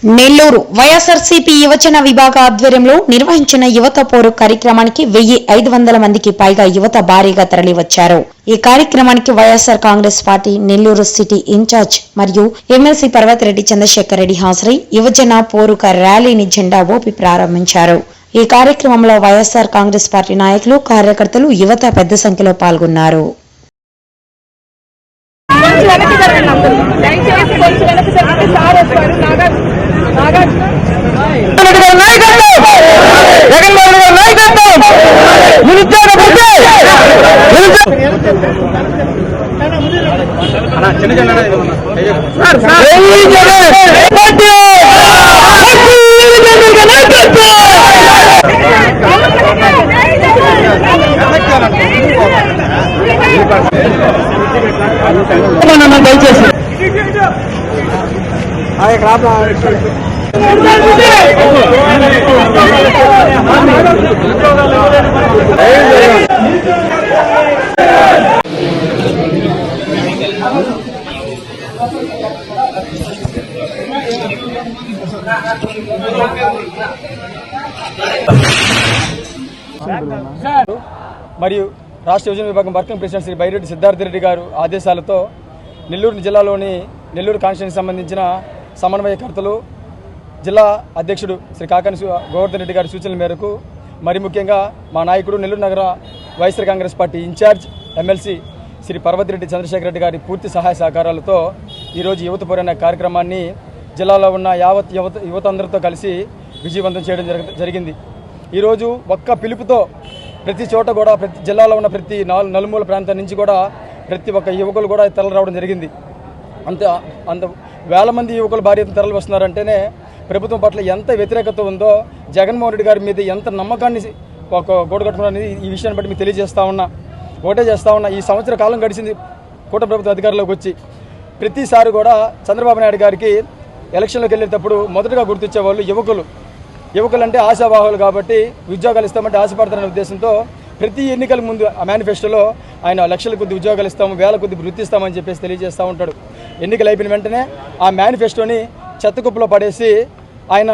నెల్లూరు వైఎస్ఆర్సీపీ యువజన విభాగ ఆధ్వర్యంలో నిర్వహించిన యువత పోరు కార్యక్రమానికి 1500 మందికి పైగా యువత భారీగా తరలివచ్చారు. ఈ కార్యక్రమానికి YSR Congress party Nellore city in-charge మరియు ఎమ్మెల్సీ పర్వతిరెడ్డి చంద్రశేఖర్ రెడ్డి హాజరై యువజన పోరుక ర్యాలీని జెండా ఊపి ప్రారంభించారు. ఈ కార్యక్రమంలో వైఎస్ఆర్ కాంగ్రెస్ పార్టీ నాయకులు, కార్యకర్తలు, యువత పెద్ద సంఖ్యలో పాల్గొన్నారు. మరియు రాష్ట్ర యువజన విభాగం వర్కింగ్ ప్రెసిడెంట్ శ్రీ బైరెడ్డి సిద్ధార్థరెడ్డి గారు ఆదేశాలతో నెల్లూరు జిల్లాలోని నెల్లూరు కాన్స్టిట్యూన్సీకి సంబంధించిన సమన్వయకర్తలు, జిల్లా అధ్యక్షుడు శ్రీ కాకాని గోవర్ధన్ రెడ్డి గారి సూచనల మేరకు మరి ముఖ్యంగా మా నాయకుడు నెల్లూరు నగర YSR Congress party in-charge MLC Shri Parvathireddy Chandrasekhar Reddy గారి పూర్తి సహాయ సహకారాలతో ఈరోజు యువత పోరు అనే కార్యక్రమాన్ని జిల్లాలో ఉన్న యువత అందరితో కలిసి విజయవంతం చేయడం జరిగింది. ఈరోజు ఒక్క పిలుపుతో ప్రతి చోట కూడా ప్రతి జిల్లాలో ఉన్న ప్రతి నలుమూల ప్రాంతం నుంచి కూడా ప్రతి ఒక్క యువకులు కూడా తరలి రావడం జరిగింది. అంత వేల మంది యువకులు భారీ తరలి వస్తున్నారంటేనే ప్రభుత్వం పట్ల ఎంత వ్యతిరేకత ఉందో, జగన్మోహన్ రెడ్డి గారి మీద ఎంత నమ్మకాన్ని కూడగట్టుకున్నారనేది ఈ విషయాన్ని బట్టి మీకు తెలియజేస్తా ఉన్నా. ఒకటే చేస్తా ఉన్నా, ఈ సంవత్సర కాలం గడిచింది కూటమి ప్రభుత్వ అధికారంలోకి వచ్చి. ప్రతిసారి కూడా చంద్రబాబు నాయుడు గారికి ఎలక్షన్లోకి వెళ్ళేటప్పుడు మొదటగా గుర్తించేవాళ్ళు యువకులు అంటే ఆశావాహులు కాబట్టి ఉద్యోగాలు ఇస్తామంటే ఆశపడతారనే ఉద్దేశంతో ప్రతి ఎన్నికల ముందు ఆ మేనిఫెస్టోలో ఆయన లక్షల కొద్ది ఉద్యోగాలు ఇస్తాము, వేల కొద్ది వృత్తి ఇస్తామని చెప్పేసి తెలియజేస్తూ ఉంటాడు. ఎన్నికలు అయిపోయిన వెంటనే ఆ మేనిఫెస్టోని చెత్తకుప్పలో పడేసి ఆయన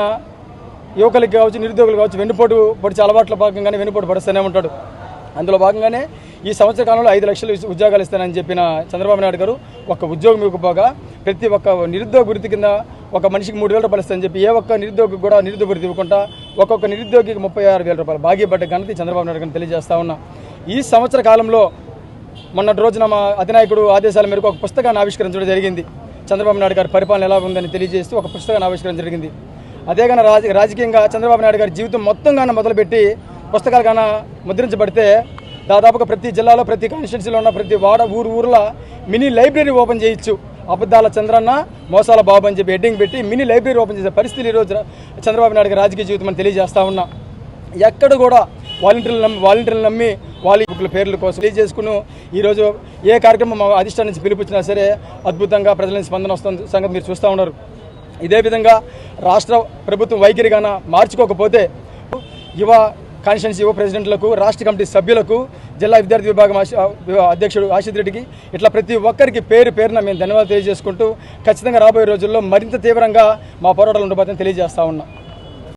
యువకులకి కావచ్చు, నిరుద్యోగులు కావచ్చు పొడిచే అలవాట్ల భాగంగానే వెన్నుపోటు పడుస్తూనే ఉంటాడు. అందులో భాగంగానే ఈ సంవత్సర కాలంలో 5 లక్షలు ఉద్యోగాలు ఇస్తానని చెప్పిన చంద్రబాబు నాయుడు గారు ఒక్క ఉద్యోగం ఇవ్వకపోగా ప్రతి ఒక్క నిరుద్యోగ వృత్తి కింద ఒక మనిషికి 3,000 రూపాయలు ఇస్తానని చెప్పి ఏ ఒక్క నిరుద్యోగికి కూడా నిరుద్యోగ వృత్తి ఇవ్వకుండా ఒక్కొక్క నిరుద్యోగికి 36,000 రూపాయలు బాగీపడ్డ ఘనత చంద్రబాబు నాయుడు గారిని తెలియజేస్తా ఉన్నా. ఈ సంవత్సర కాలంలో మొన్నటి రోజున మా అధినాయకుడు ఆదేశాల మేరకు ఒక పుస్తకాన్ని ఆవిష్కరించడం జరిగింది. చంద్రబాబు నాయుడు గారి పరిపాలన ఎలా ఉందని తెలియజేస్తూ ఒక పుస్తకాన్ని ఆవిష్కరించడం జరిగింది. అదేగాన రాజకీయంగా చంద్రబాబు నాయుడు గారి జీవితం మొత్తంగానే మొదలుపెట్టి పుస్తకాలు గాన ముద్రించబడితే దాదాపుగా ప్రతి జిల్లాలో, ప్రతి కాన్స్టిట్యున్సీలో ఉన్న ప్రతి ఊర్లో మినీ లైబ్రరీ ఓపెన్ చేయొచ్చు. అబద్ధాల చంద్రన్న, మోసాల బాబు అని చెప్పి హెడ్డింగ్ పెట్టి మినీ లైబ్రరీ ఓపెన్ చేసే పరిస్థితి ఈరోజు చంద్రబాబు నాయుడు గారి రాజకీయ జీవితం అని తెలియజేస్తా ఉన్నా. ఎక్కడ కూడా వాలంటీర్లు నమ్మి వాళ్ళ బుక్ల పేర్ల కోసం తెలియజేసుకుని ఈరోజు ఏ కార్యక్రమం అధిష్టానం నుంచి పిలుపుచ్చినా సరే అద్భుతంగా ప్రజల స్పందన వస్తుంది సంగతి మీరు చూస్తూ ఉన్నారు. ఇదే విధంగా రాష్ట్ర ప్రభుత్వం వైఖరిగాన మార్చుకోకపోతే యువ కాన్స్టిట్యున్సీ యువ ప్రెసిడెంట్లకు, రాష్ట్ర కమిటీ సభ్యులకు, జిల్లా విద్యార్థి విభాగం అధ్యక్షుడు ఆశిత్ రెడ్డికి ఇట్లా ప్రతి ఒక్కరికి పేరున మేము ధన్యవాదాలు తెలియజేసుకుంటూ ఖచ్చితంగా రాబోయే రోజుల్లో మరింత తీవ్రంగా మా పోరాటాలు ఉండబోతుందని తెలియజేస్తా ఉన్నాం.